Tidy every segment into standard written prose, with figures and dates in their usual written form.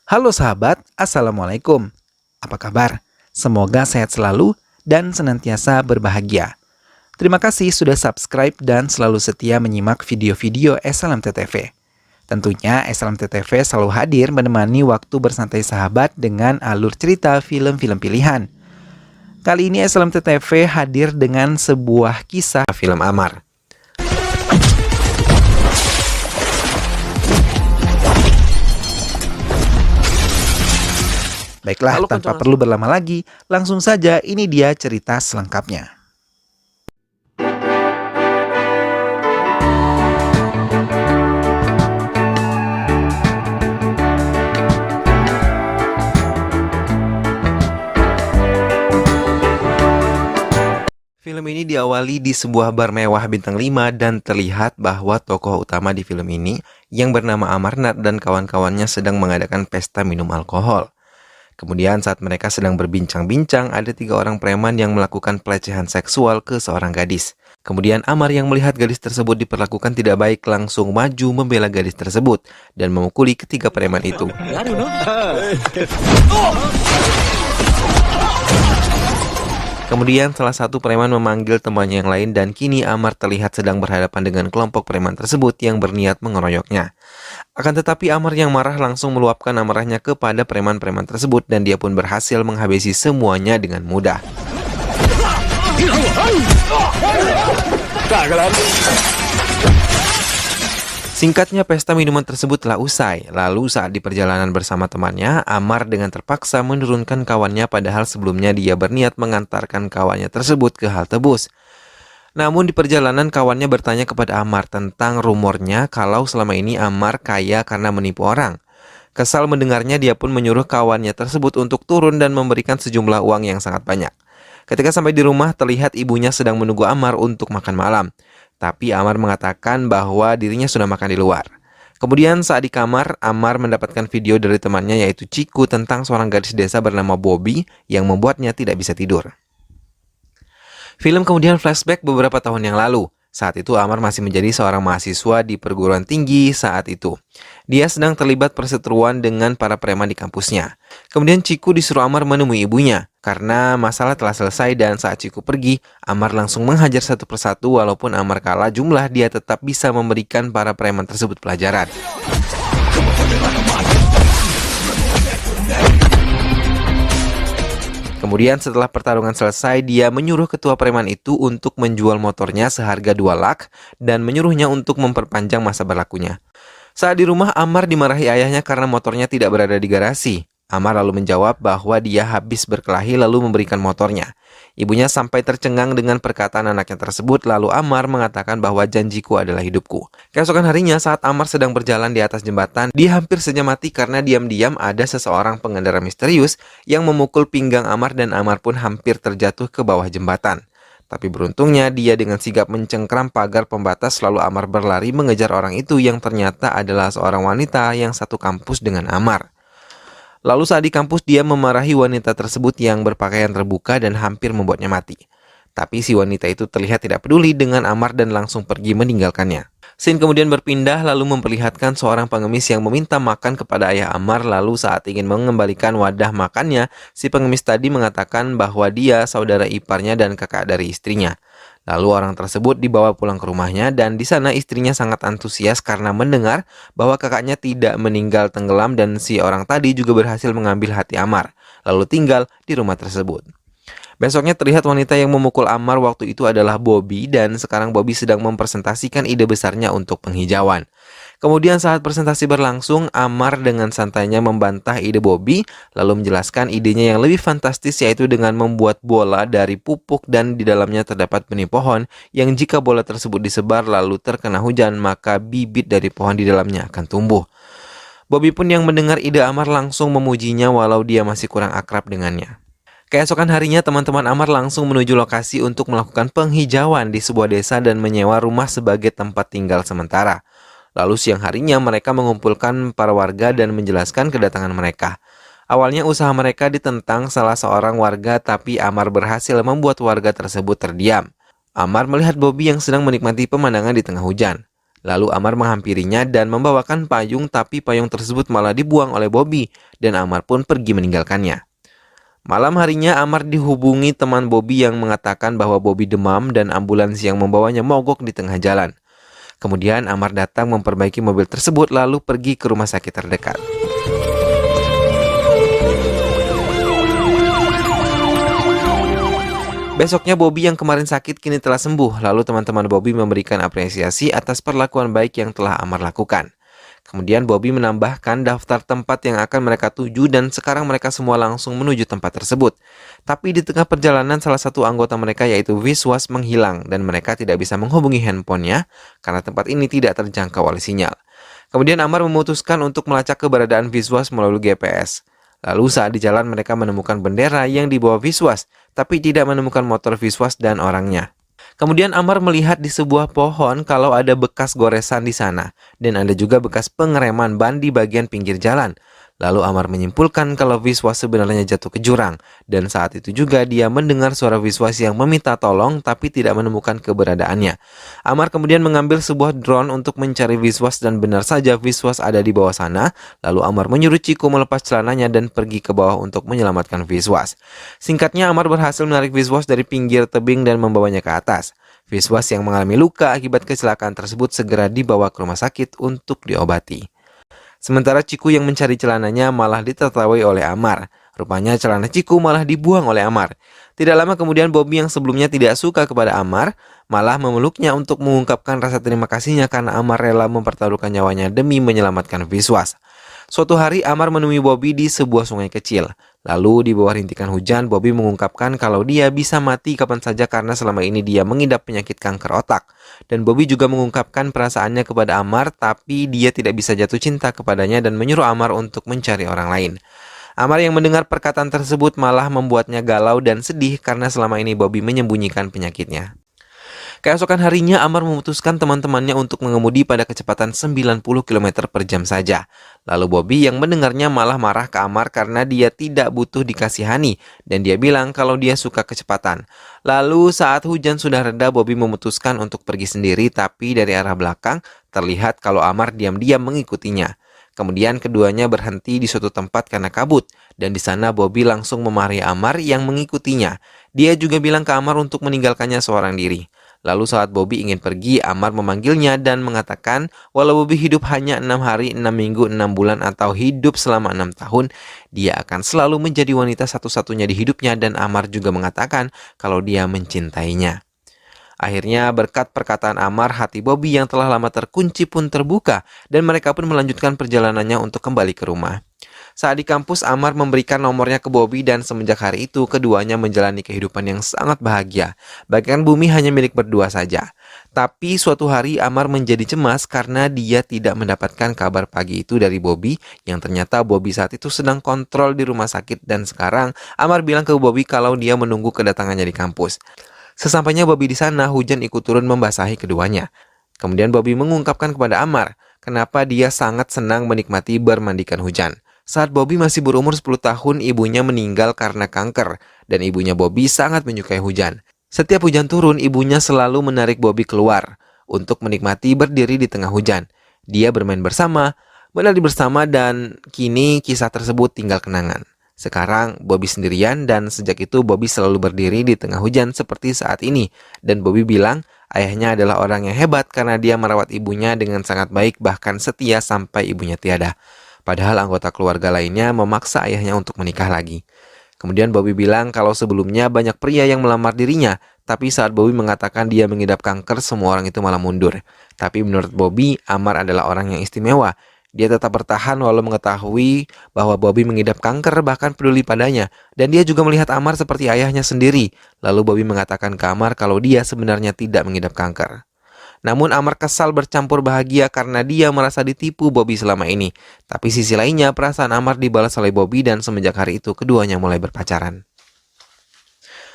Halo sahabat, Assalamualaikum. Apa kabar? Semoga sehat selalu dan senantiasa berbahagia. Terima kasih sudah subscribe dan selalu setia menyimak video-video SLMTTV. Tentunya SLMTTV selalu hadir menemani waktu bersantai sahabat dengan alur cerita film-film pilihan. Kali ini SLMTTV hadir dengan sebuah kisah film Amar. Baiklah, tanpa perlu berlama lagi, langsung saja ini dia cerita selengkapnya. Film ini diawali di sebuah bar mewah bintang 5 dan terlihat bahwa tokoh utama di film ini yang bernama Amarnat dan kawan-kawannya sedang mengadakan pesta minum alkohol. Kemudian saat mereka sedang berbincang-bincang, ada 3 orang preman yang melakukan pelecehan seksual ke seorang gadis. Kemudian Amar yang melihat gadis tersebut diperlakukan tidak baik langsung maju membela gadis tersebut dan memukuli ketiga preman itu. Kemudian salah satu preman memanggil temannya yang lain dan kini Amar terlihat sedang berhadapan dengan kelompok preman tersebut yang berniat mengeroyoknya. Akan tetapi Amar yang marah langsung meluapkan amarahnya kepada preman-preman tersebut dan dia pun berhasil menghabisi semuanya dengan mudah. Singkatnya, pesta minuman tersebut telah usai. Lalu saat di perjalanan bersama temannya, Amar dengan terpaksa menurunkan kawannya padahal sebelumnya dia berniat mengantarkan kawannya tersebut ke halte bus. Namun di perjalanan kawannya bertanya kepada Amar tentang rumornya kalau selama ini Amar kaya karena menipu orang. Kesal mendengarnya, dia pun menyuruh kawannya tersebut untuk turun dan memberikan sejumlah uang yang sangat banyak. Ketika sampai di rumah, terlihat ibunya sedang menunggu Amar untuk makan malam. Tapi Amar mengatakan bahwa dirinya sudah makan di luar. Kemudian saat di kamar, Amar mendapatkan video dari temannya yaitu Ciku tentang seorang gadis desa bernama Bobby yang membuatnya tidak bisa tidur. Film kemudian flashback beberapa tahun yang lalu. Saat itu Amar masih menjadi seorang mahasiswa di perguruan tinggi saat itu. Dia sedang terlibat perseteruan dengan para preman di kampusnya. Kemudian Ciku disuruh Amar menemui ibunya. Karena masalah telah selesai dan saat Ciku pergi, Amar langsung menghajar satu persatu walaupun Amar kalah jumlah, dia tetap bisa memberikan para preman tersebut pelajaran. Kemudian setelah pertarungan selesai, dia menyuruh ketua preman itu untuk menjual motornya seharga 2 lak dan menyuruhnya untuk memperpanjang masa berlakunya. Saat di rumah, Amar dimarahi ayahnya karena motornya tidak berada di garasi. Amar lalu menjawab bahwa dia habis berkelahi lalu memberikan motornya. Ibunya sampai tercengang dengan perkataan anaknya tersebut, lalu Amar mengatakan bahwa janjiku adalah hidupku. Keesokan harinya saat Amar sedang berjalan di atas jembatan, dia hampir saja mati karena diam-diam ada seseorang pengendara misterius yang memukul pinggang Amar dan Amar pun hampir terjatuh ke bawah jembatan. Tapi beruntungnya dia dengan sigap mencengkram pagar pembatas lalu Amar berlari mengejar orang itu yang ternyata adalah seorang wanita yang satu kampus dengan Amar. Lalu saat di kampus dia memarahi wanita tersebut yang berpakaian terbuka dan hampir membuatnya mati. Tapi si wanita itu terlihat tidak peduli dengan Amar dan langsung pergi meninggalkannya. Scene kemudian berpindah lalu memperlihatkan seorang pengemis yang meminta makan kepada ayah Amar, lalu saat ingin mengembalikan wadah makannya, si pengemis tadi mengatakan bahwa dia saudara iparnya dan kakak dari istrinya. Lalu orang tersebut dibawa pulang ke rumahnya dan di sana istrinya sangat antusias karena mendengar bahwa kakaknya tidak meninggal tenggelam dan si orang tadi juga berhasil mengambil hati Amar, lalu tinggal di rumah tersebut. Besoknya terlihat wanita yang memukul Amar waktu itu adalah Bobby dan sekarang Bobby sedang mempresentasikan ide besarnya untuk penghijauan. Kemudian saat presentasi berlangsung, Amar dengan santainya membantah ide Bobby, lalu menjelaskan idenya yang lebih fantastis yaitu dengan membuat bola dari pupuk dan di dalamnya terdapat benih pohon yang jika bola tersebut disebar lalu terkena hujan maka bibit dari pohon di dalamnya akan tumbuh. Bobby pun yang mendengar ide Amar langsung memujinya walau dia masih kurang akrab dengannya. Keesokan harinya teman-teman Amar langsung menuju lokasi untuk melakukan penghijauan di sebuah desa dan menyewa rumah sebagai tempat tinggal sementara. Lalu siang harinya mereka mengumpulkan para warga dan menjelaskan kedatangan mereka. Awalnya usaha mereka ditentang salah seorang warga tapi Amar berhasil membuat warga tersebut terdiam. Amar melihat Bobby yang sedang menikmati pemandangan di tengah hujan. Lalu Amar menghampirinya dan membawakan payung, tapi payung tersebut malah dibuang oleh Bobby dan Amar pun pergi meninggalkannya. Malam harinya Amar dihubungi teman Bobby yang mengatakan bahwa Bobby demam dan ambulans yang membawanya mogok di tengah jalan. Kemudian Amar datang memperbaiki mobil tersebut lalu pergi ke rumah sakit terdekat. Besoknya Bobby yang kemarin sakit kini telah sembuh, lalu teman-teman Bobby memberikan apresiasi atas perlakuan baik yang telah Amar lakukan. Kemudian Bobby menambahkan daftar tempat yang akan mereka tuju dan sekarang mereka semua langsung menuju tempat tersebut. Tapi di tengah perjalanan salah satu anggota mereka yaitu Viswas menghilang dan mereka tidak bisa menghubungi handphonenya karena tempat ini tidak terjangkau oleh sinyal. Kemudian Amar memutuskan untuk melacak keberadaan Viswas melalui GPS. Lalu saat di jalan mereka menemukan bendera yang dibawa Viswas, tapi tidak menemukan motor Viswas dan orangnya. Kemudian Amar melihat di sebuah pohon kalau ada bekas goresan di sana, dan ada juga bekas pengereman ban di bagian pinggir jalan. Lalu Amar menyimpulkan kalau Viswas sebenarnya jatuh ke jurang, dan saat itu juga dia mendengar suara Viswas yang meminta tolong tapi tidak menemukan keberadaannya. Amar kemudian mengambil sebuah drone untuk mencari Viswas dan benar saja Viswas ada di bawah sana. Lalu Amar menyuruh Chico melepas celananya dan pergi ke bawah untuk menyelamatkan Viswas. Singkatnya Amar berhasil menarik Viswas dari pinggir tebing dan membawanya ke atas. Viswas yang mengalami luka akibat kecelakaan tersebut segera dibawa ke rumah sakit untuk diobati. Sementara Ciku yang mencari celananya malah ditertawai oleh Amar. Rupanya celana Ciku malah dibuang oleh Amar. Tidak lama kemudian Bobby yang sebelumnya tidak suka kepada Amar malah memeluknya untuk mengungkapkan rasa terima kasihnya karena Amar rela mempertaruhkan nyawanya demi menyelamatkan Viswas. Suatu hari Amar menemui Bobby di sebuah sungai kecil. Lalu di bawah rintikan hujan Bobby mengungkapkan kalau dia bisa mati kapan saja karena selama ini dia mengidap penyakit kanker otak. Dan Bobby juga mengungkapkan perasaannya kepada Amar tapi dia tidak bisa jatuh cinta kepadanya dan menyuruh Amar untuk mencari orang lain. Amar yang mendengar perkataan tersebut malah membuatnya galau dan sedih karena selama ini Bobby menyembunyikan penyakitnya. Keesokan harinya Amar memutuskan teman-temannya untuk mengemudi pada kecepatan 90 km per jam saja. Lalu Bobby yang mendengarnya malah marah ke Amar karena dia tidak butuh dikasihani dan dia bilang kalau dia suka kecepatan. Lalu saat hujan sudah reda Bobby memutuskan untuk pergi sendiri tapi dari arah belakang terlihat kalau Amar diam-diam mengikutinya. Kemudian keduanya berhenti di suatu tempat karena kabut dan di sana Bobby langsung memarahi Amar yang mengikutinya. Dia juga bilang ke Amar untuk meninggalkannya seorang diri. Lalu saat Bobby ingin pergi, Amar memanggilnya dan mengatakan walau Bobby hidup hanya 6 hari, 6 minggu, 6 bulan atau hidup selama 6 tahun, dia akan selalu menjadi wanita satu-satunya di hidupnya dan Amar juga mengatakan kalau dia mencintainya. Akhirnya berkat perkataan Amar, hati Bobby yang telah lama terkunci pun terbuka dan mereka pun melanjutkan perjalanannya untuk kembali ke rumah. Saat di kampus, Amar memberikan nomornya ke Bobby dan semenjak hari itu keduanya menjalani kehidupan yang sangat bahagia. Bagaikan bumi hanya milik berdua saja. Tapi suatu hari Amar menjadi cemas karena dia tidak mendapatkan kabar pagi itu dari Bobby yang ternyata Bobby saat itu sedang kontrol di rumah sakit dan sekarang Amar bilang ke Bobby kalau dia menunggu kedatangannya di kampus. Sesampainya Bobby di sana, hujan ikut turun membasahi keduanya. Kemudian Bobby mengungkapkan kepada Amar kenapa dia sangat senang menikmati bermandikan hujan. Saat Bobby masih berumur 10 tahun, ibunya meninggal karena kanker, dan ibunya Bobby sangat menyukai hujan. Setiap hujan turun, ibunya selalu menarik Bobby keluar untuk menikmati berdiri di tengah hujan. Dia bermain bersama, menari bersama, dan kini kisah tersebut tinggal kenangan. Sekarang Bobby sendirian dan sejak itu Bobby selalu berdiri di tengah hujan seperti saat ini. Dan Bobby bilang ayahnya adalah orang yang hebat karena dia merawat ibunya dengan sangat baik bahkan setia sampai ibunya tiada. Padahal anggota keluarga lainnya memaksa ayahnya untuk menikah lagi. Kemudian Bobby bilang kalau sebelumnya banyak pria yang melamar dirinya, tapi saat Bobby mengatakan dia mengidap kanker, semua orang itu malah mundur. Tapi menurut Bobby, Amar adalah orang yang istimewa. Dia tetap bertahan walau mengetahui bahwa Bobby mengidap kanker bahkan peduli padanya. Dan dia juga melihat Amar seperti ayahnya sendiri. Lalu Bobby mengatakan ke Amar kalau dia sebenarnya tidak mengidap kanker. Namun Amar kesal bercampur bahagia karena dia merasa ditipu Bobby selama ini. Tapi sisi lainnya perasaan Amar dibalas oleh Bobby dan semenjak hari itu keduanya mulai berpacaran.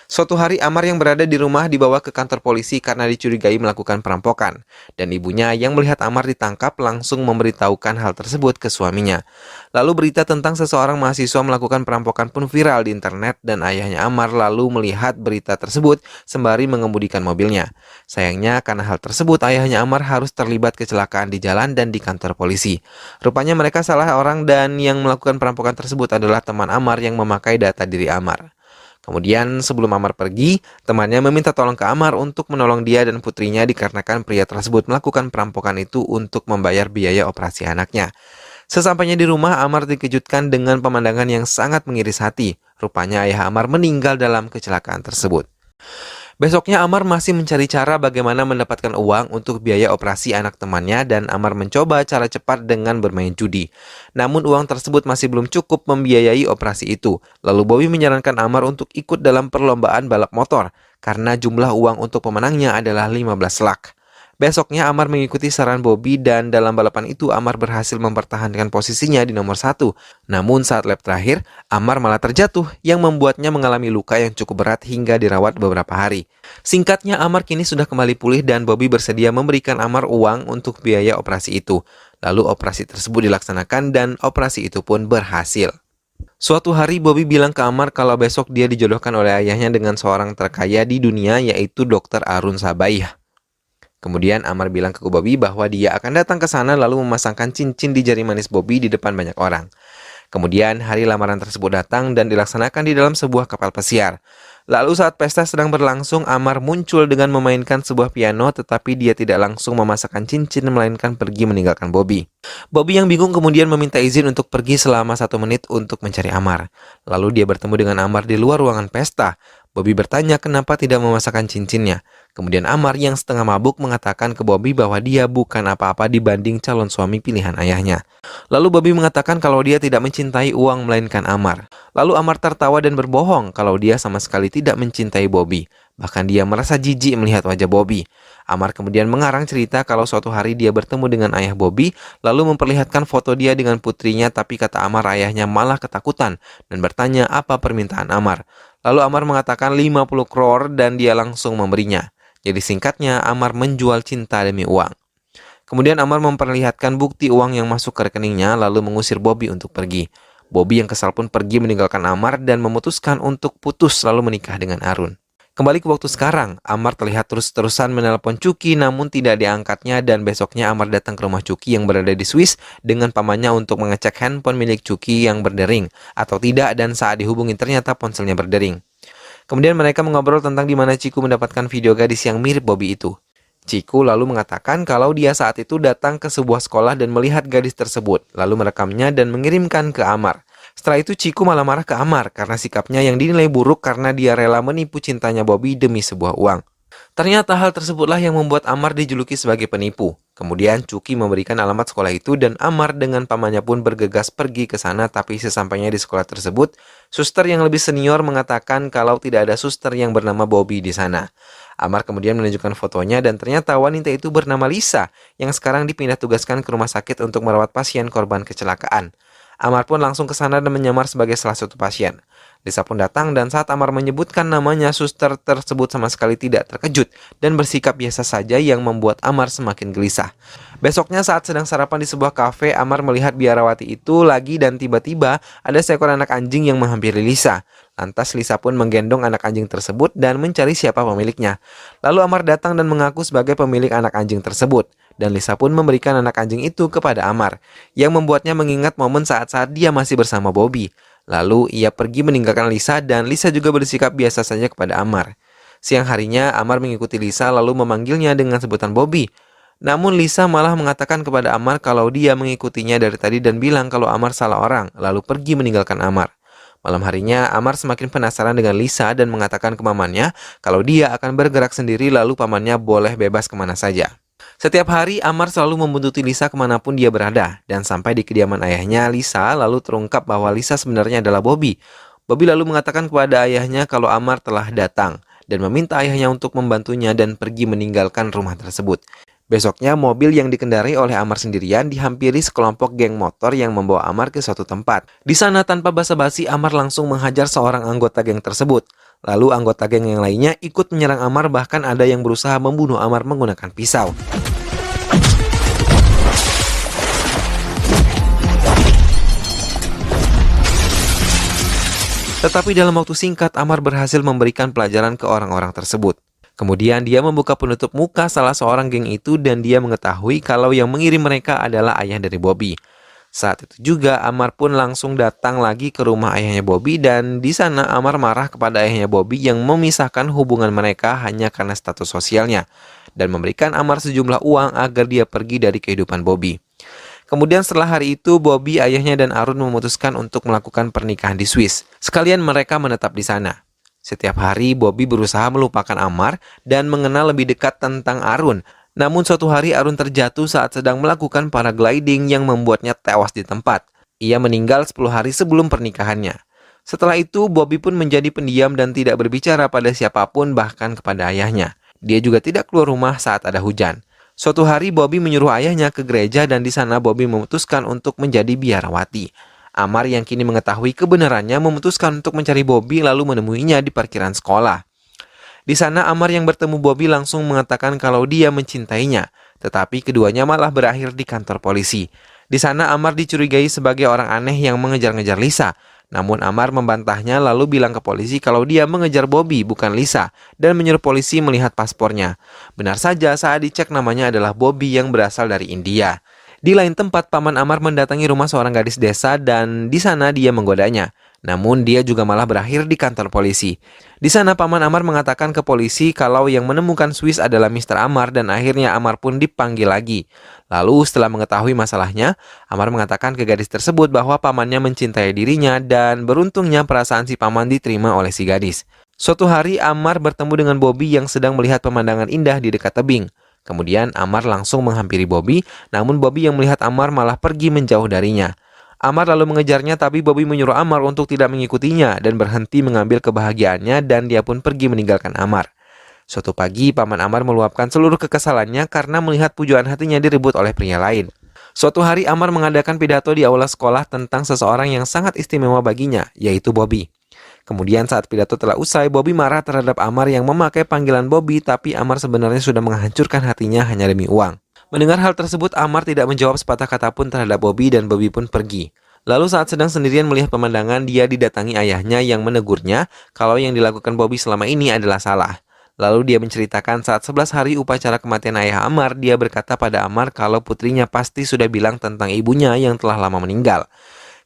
Suatu hari Amar yang berada di rumah dibawa ke kantor polisi karena dicurigai melakukan perampokan. Dan ibunya yang melihat Amar ditangkap langsung memberitahukan hal tersebut ke suaminya. Lalu berita tentang seseorang mahasiswa melakukan perampokan pun viral di internet dan ayahnya Amar lalu melihat berita tersebut sembari mengemudikan mobilnya. Sayangnya karena hal tersebut ayahnya Amar harus terlibat kecelakaan di jalan dan di kantor polisi. Rupanya mereka salah orang dan yang melakukan perampokan tersebut adalah teman Amar yang memakai data diri Amar. Kemudian sebelum Amar pergi, temannya meminta tolong ke Amar untuk menolong dia dan putrinya dikarenakan pria tersebut melakukan perampokan itu untuk membayar biaya operasi anaknya. Sesampainya di rumah, Amar dikejutkan dengan pemandangan yang sangat mengiris hati. Rupanya ayah Amar meninggal dalam kecelakaan tersebut. Besoknya Amar masih mencari cara bagaimana mendapatkan uang untuk biaya operasi anak temannya dan Amar mencoba cara cepat dengan bermain judi. Namun uang tersebut masih belum cukup membiayai operasi itu. Lalu Bobby menyarankan Amar untuk ikut dalam perlombaan balap motor karena jumlah uang untuk pemenangnya adalah 15 lak. Besoknya Amar mengikuti saran Bobby dan dalam balapan itu Amar berhasil mempertahankan posisinya di nomor 1. Namun saat lap terakhir, Amar malah terjatuh yang membuatnya mengalami luka yang cukup berat hingga dirawat beberapa hari. Singkatnya Amar kini sudah kembali pulih dan Bobby bersedia memberikan Amar uang untuk biaya operasi itu. Lalu operasi tersebut dilaksanakan dan operasi itu pun berhasil. Suatu hari Bobby bilang ke Amar kalau besok dia dijodohkan oleh ayahnya dengan seorang terkaya di dunia yaitu Dr. Arun Sabaih. Kemudian Amar bilang ke Bobby bahwa dia akan datang ke sana lalu memasangkan cincin di jari manis Bobby di depan banyak orang. Kemudian hari lamaran tersebut datang dan dilaksanakan di dalam sebuah kapal pesiar. Lalu saat pesta sedang berlangsung, Amar muncul dengan memainkan sebuah piano tetapi dia tidak langsung memasangkan cincin melainkan pergi meninggalkan Bobby. Bobby yang bingung kemudian meminta izin untuk pergi selama 1 menit untuk mencari Amar. Lalu dia bertemu dengan Amar di luar ruangan pesta. Bobby bertanya kenapa tidak memasakkan cincinnya. Kemudian Amar yang setengah mabuk mengatakan ke Bobby bahwa dia bukan apa-apa dibanding calon suami pilihan ayahnya. Lalu Bobby mengatakan kalau dia tidak mencintai uang melainkan Amar. Lalu Amar tertawa dan berbohong kalau dia sama sekali tidak mencintai Bobby. Bahkan dia merasa jijik melihat wajah Bobby. Amar kemudian mengarang cerita kalau suatu hari dia bertemu dengan ayah Bobby, lalu memperlihatkan foto dia dengan putrinya, tapi kata Amar ayahnya malah ketakutan dan bertanya apa permintaan Amar. Lalu Amar mengatakan 50 crore dan dia langsung memberinya. Jadi singkatnya Amar menjual cinta demi uang. Kemudian Amar memperlihatkan bukti uang yang masuk ke rekeningnya lalu mengusir Bobby untuk pergi. Bobby yang kesal pun pergi meninggalkan Amar dan memutuskan untuk putus lalu menikah dengan Arun. Kembali ke waktu sekarang, Amar terlihat terus-terusan menelpon Cuki namun tidak diangkatnya dan besoknya Amar datang ke rumah Cuki yang berada di Swiss dengan pamannya untuk mengecek handphone milik Cuki yang berdering atau tidak dan saat dihubungi ternyata ponselnya berdering. Kemudian mereka mengobrol tentang di mana Ciku mendapatkan video gadis yang mirip Bobby itu. Ciku lalu mengatakan kalau dia saat itu datang ke sebuah sekolah dan melihat gadis tersebut, lalu merekamnya dan mengirimkan ke Amar. Setelah itu Ciku malah marah ke Amar karena sikapnya yang dinilai buruk karena dia rela menipu cintanya Bobby demi sebuah uang. Ternyata hal tersebutlah yang membuat Amar dijuluki sebagai penipu. Kemudian Cuki memberikan alamat sekolah itu dan Amar dengan pamannya pun bergegas pergi ke sana, tapi sesampainya di sekolah tersebut, suster yang lebih senior mengatakan kalau tidak ada suster yang bernama Bobby di sana. Amar kemudian menunjukkan fotonya dan ternyata wanita itu bernama Lisa yang sekarang dipindah tugaskan ke rumah sakit untuk merawat pasien korban kecelakaan. Amar pun langsung ke sana dan menyamar sebagai salah satu pasien. Lisa pun datang dan saat Amar menyebutkan namanya, suster tersebut sama sekali tidak terkejut dan bersikap biasa saja yang membuat Amar semakin gelisah. Besoknya saat sedang sarapan di sebuah kafe, Amar melihat biarawati itu lagi dan tiba-tiba ada seekor anak anjing yang menghampiri Lisa. Lantas Lisa pun menggendong anak anjing tersebut dan mencari siapa pemiliknya. Lalu Amar datang dan mengaku sebagai pemilik anak anjing tersebut. Dan Lisa pun memberikan anak anjing itu kepada Amar, yang membuatnya mengingat momen saat-saat dia masih bersama Bobby. Lalu ia pergi meninggalkan Lisa dan Lisa juga bersikap biasa saja kepada Amar. Siang harinya Amar mengikuti Lisa lalu memanggilnya dengan sebutan Bobby. Namun Lisa malah mengatakan kepada Amar kalau dia mengikutinya dari tadi dan bilang kalau Amar salah orang, lalu pergi meninggalkan Amar. Malam harinya Amar semakin penasaran dengan Lisa dan mengatakan ke pamannya kalau dia akan bergerak sendiri lalu pamannya boleh bebas kemana saja. Setiap hari Amar selalu membuntuti Lisa kemanapun dia berada dan sampai di kediaman ayahnya Lisa lalu terungkap bahwa Lisa sebenarnya adalah Bobby. Bobby lalu mengatakan kepada ayahnya kalau Amar telah datang dan meminta ayahnya untuk membantunya dan pergi meninggalkan rumah tersebut. Besoknya mobil yang dikendarai oleh Amar sendirian dihampiri sekelompok geng motor yang membawa Amar ke suatu tempat. Di sana tanpa basa-basi Amar langsung menghajar seorang anggota geng tersebut. Lalu anggota geng yang lainnya ikut menyerang Amar, bahkan ada yang berusaha membunuh Amar menggunakan pisau. Tetapi dalam waktu singkat, Amar berhasil memberikan pelajaran ke orang-orang tersebut. Kemudian dia membuka penutup muka salah seorang geng itu dan dia mengetahui kalau yang mengirim mereka adalah ayah dari Bobby. Saat itu juga Amar pun langsung datang lagi ke rumah ayahnya Bobby dan di sana Amar marah kepada ayahnya Bobby yang memisahkan hubungan mereka hanya karena status sosialnya dan memberikan Amar sejumlah uang agar dia pergi dari kehidupan Bobby. Kemudian setelah hari itu, Bobby, ayahnya dan Arun memutuskan untuk melakukan pernikahan di Swiss. Sekalian mereka menetap di sana. Setiap hari Bobby berusaha melupakan Amar dan mengenal lebih dekat tentang Arun. Namun suatu hari Arun terjatuh saat sedang melakukan paragliding yang membuatnya tewas di tempat. Ia meninggal 10 hari sebelum pernikahannya. Setelah itu Bobby pun menjadi pendiam dan tidak berbicara pada siapapun, bahkan kepada ayahnya. Dia juga tidak keluar rumah saat ada hujan. Suatu hari Bobby menyuruh ayahnya ke gereja dan di sana Bobby memutuskan untuk menjadi biarawati. Amar yang kini mengetahui kebenarannya memutuskan untuk mencari Bobby lalu menemuinya di parkiran sekolah. Di sana Amar yang bertemu Bobby langsung mengatakan kalau dia mencintainya, tetapi keduanya malah berakhir di kantor polisi. Di sana Amar dicurigai sebagai orang aneh yang mengejar-ngejar Lisa. Namun Amar membantahnya lalu bilang ke polisi kalau dia mengejar Bobby bukan Lisa dan menyuruh polisi melihat paspornya. Benar saja saat dicek namanya adalah Bobby yang berasal dari India. Di lain tempat, paman Amar mendatangi rumah seorang gadis desa dan di sana dia menggodanya. Namun dia juga malah berakhir di kantor polisi. Di sana paman Amar mengatakan ke polisi kalau yang menemukan Swiss adalah Mr. Amar dan akhirnya Amar pun dipanggil lagi. Lalu setelah mengetahui masalahnya, Amar mengatakan ke gadis tersebut bahwa pamannya mencintai dirinya dan beruntungnya perasaan si paman diterima oleh si gadis. Suatu hari Amar bertemu dengan Bobby yang sedang melihat pemandangan indah di dekat tebing. Kemudian Amar langsung menghampiri Bobby, namun Bobby yang melihat Amar malah pergi menjauh darinya. Amar lalu mengejarnya tapi Bobby menyuruh Amar untuk tidak mengikutinya dan berhenti mengambil kebahagiaannya dan dia pun pergi meninggalkan Amar. Suatu pagi, paman Amar meluapkan seluruh kekesalannya karena melihat pujaan hatinya direbut oleh pria lain. Suatu hari Amar mengadakan pidato di aula sekolah tentang seseorang yang sangat istimewa baginya, yaitu Bobby. Kemudian saat pidato telah usai, Bobby marah terhadap Amar yang memakai panggilan Bobby, tapi Amar sebenarnya sudah menghancurkan hatinya hanya demi uang. Mendengar hal tersebut, Amar tidak menjawab sepatah kata pun terhadap Bobby dan Bobby pun pergi. Lalu saat sedang sendirian melihat pemandangan, dia didatangi ayahnya yang menegurnya kalau yang dilakukan Bobby selama ini adalah salah. Lalu dia menceritakan saat 11 hari upacara kematian ayah Amar, dia berkata pada Amar kalau putrinya pasti sudah bilang tentang ibunya yang telah lama meninggal.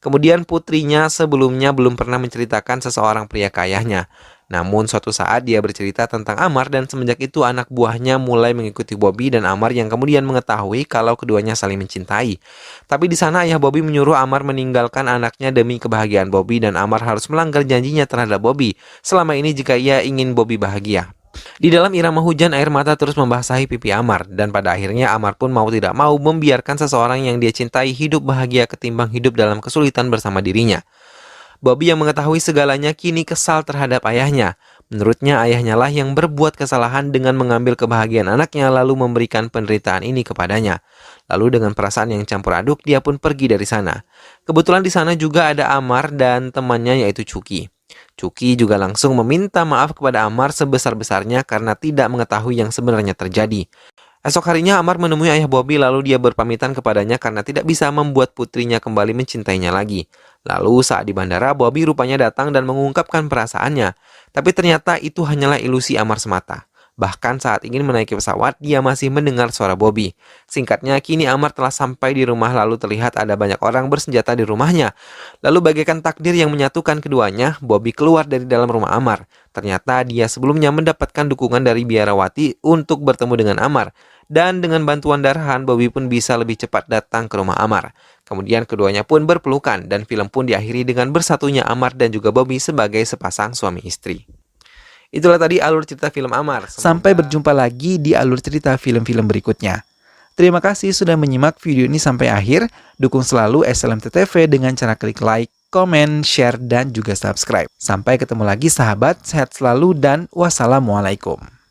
Kemudian putrinya sebelumnya belum pernah menceritakan seseorang pria ke ayahnya. Namun suatu saat dia bercerita tentang Amar dan semenjak itu anak buahnya mulai mengikuti Bobby dan Amar yang kemudian mengetahui kalau keduanya saling mencintai. Tapi di sana ayah Bobby menyuruh Amar meninggalkan anaknya demi kebahagiaan Bobby dan Amar harus melanggar janjinya terhadap Bobby selama ini jika ia ingin Bobby bahagia. Di dalam irama hujan, air mata terus membasahi pipi Amar dan pada akhirnya Amar pun mau tidak mau membiarkan seseorang yang dia cintai hidup bahagia ketimbang hidup dalam kesulitan bersama dirinya. Bobby yang mengetahui segalanya kini kesal terhadap ayahnya. Menurutnya ayahnya lah yang berbuat kesalahan dengan mengambil kebahagiaan anaknya lalu memberikan penderitaan ini kepadanya. Lalu dengan perasaan yang campur aduk dia pun pergi dari sana. Kebetulan di sana juga ada Amar dan temannya yaitu Chucky. Chucky juga langsung meminta maaf kepada Amar sebesar-besarnya karena tidak mengetahui yang sebenarnya terjadi. Esok harinya Amar menemui ayah Bobby lalu dia berpamitan kepadanya karena tidak bisa membuat putrinya kembali mencintainya lagi. Lalu saat di bandara, Bobby rupanya datang dan mengungkapkan perasaannya. Tapi ternyata itu hanyalah ilusi Amar semata. Bahkan saat ingin menaiki pesawat, dia masih mendengar suara Bobby. Singkatnya, kini Amar telah sampai di rumah lalu terlihat ada banyak orang bersenjata di rumahnya. Lalu bagaikan takdir yang menyatukan keduanya, Bobby keluar dari dalam rumah Amar. Ternyata dia sebelumnya mendapatkan dukungan dari biarawati untuk bertemu dengan Amar. Dan dengan bantuan darahan, Bobby pun bisa lebih cepat datang ke rumah Amar. Kemudian keduanya pun berpelukan dan film pun diakhiri dengan bersatunya Amar dan juga Bobby sebagai sepasang suami istri. Itulah tadi alur cerita film Amar. Sampai berjumpa lagi di alur cerita film-film berikutnya. Terima kasih sudah menyimak video ini sampai akhir. Dukung selalu SLMT TV dengan cara klik like, komen, share, dan juga subscribe. Sampai ketemu lagi sahabat, sehat selalu dan wassalamualaikum.